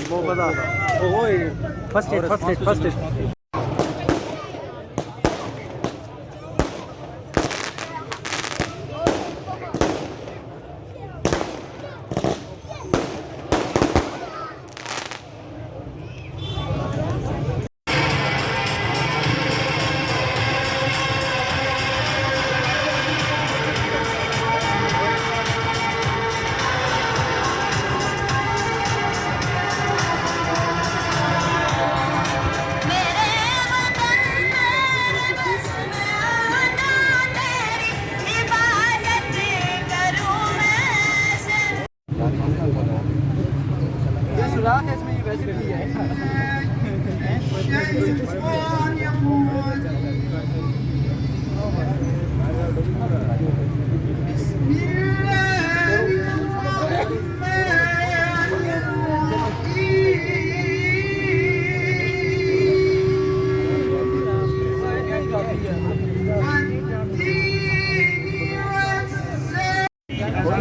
वो बता ओ first aid first aid first aid सुराख है इसमें, ये वैसे भी है।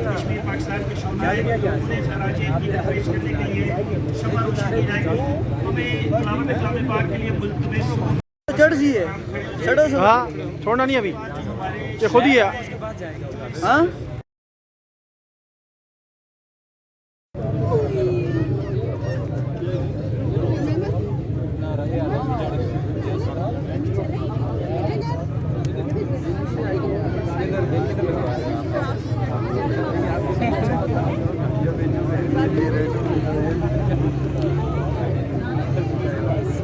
कश्मीर पाकिस्तान के शौकीन की दरपेश करने के लिए शम्मा रोशनी जाएगी। हमें कलाम पाक के लिए मुल्क में चढ़ सी है, हाँ छोड़ना नहीं अभी, ये खुद ही है। हाँ